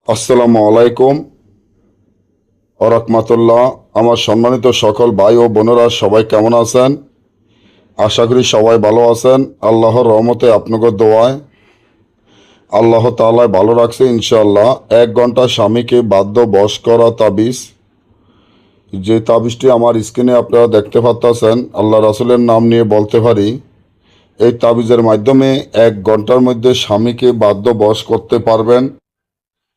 আসসালামু আলাইকুম ওরহমাতুল্লাহ। আমার সম্মানিত সকল ভাই ও বোনেরা সবাই কেমন আছেন? আশা করি সবাই ভালো আছেন। আল্লাহর রহমতে আপনাদের দোয়ায় আল্লাহ তাআলা ভালো রাখছে ইনশাআল্লাহ। 1 ঘন্টা স্বামীকে বাধ্য বশ করা তাবিজ, যে তাবিজটি আমার স্ক্রিনে আপনারা দেখতে পাচ্ছেন, আল্লাহ রাসূলের নাম নিয়ে বলতে পারি, এই তাবিজের মাধ্যমে 1 ঘন্টার মধ্যে স্বামীকে বাধ্য বশ করতে পারবেন।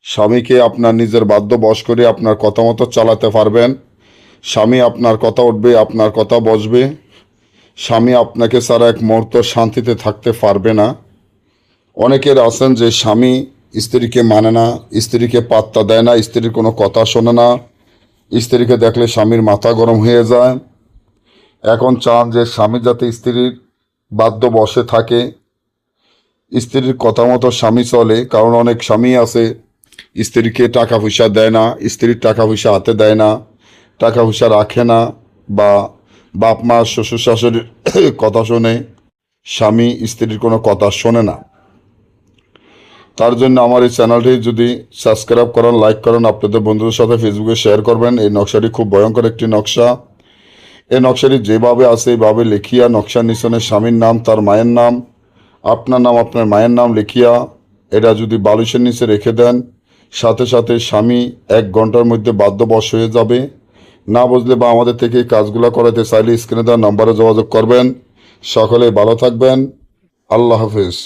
স্বামীকে আপনার নিজের বাধ্য বশ করে আপনার কথা মতো চালাতে পারবেন। স্বামী আপনার কথা উঠবে, আপনার কথা বসবে। স্বামী আপনাকে ছাড়া এক মুহূর্ত শান্তিতে থাকতে পারবে না। অনেকের আছেন যে স্বামী স্ত্রীকে মানে না, স্ত্রীকে পাত্তা দেয় না, স্ত্রীর কোনো কথা শোনে না, স্ত্রীকে দেখলে স্বামীর মাথা গরম হয়ে যায়। এখন চান যে স্বামী যাতে স্ত্রীর বাধ্য বশে থাকে, স্ত্রীর কথা মতো স্বামী চলে। কারণ অনেক স্বামী আছে স্ত্রীকে টাকা পয়সা দেয় না, স্ত্রীর টাকা পয়সা হাতে দেয় না, টাকা পয়সা রাখে না, বা বাপ মা শ্বশুর শাশুড়ির কথা শোনে, স্বামী স্ত্রীর কোনো কথা শোনে না। তার জন্য আমার এই চ্যানেলটি যদি সাবস্ক্রাইব করেন, লাইক করেন, আপনাদের বন্ধুদের সাথে ফেসবুকে শেয়ার করবেন। এই নকশাটি খুব ভয়ঙ্কর একটি নকশা। এই নকশাটি যেভাবে আছে এইভাবে লিখিয়া নকশার নিচনে স্বামীর নাম, তার মায়ের নাম, আপনার নাম, আপনার মায়ের নাম লিখিয়া এটা যদি বালিশের নিচে রেখে দেন, সাথে সাথে স্বামী 1 ঘন্টার মধ্যে বাধ্যবশ হয়ে যাবে। না বুঝলে বা আমাদের থেকে এই কাজগুলো করাতে চাইলে স্ক্রিনে দেওয়া নম্বরে যোগাযোগ করবেন। সকলে ভালো থাকবেন। আল্লাহ হাফেজ।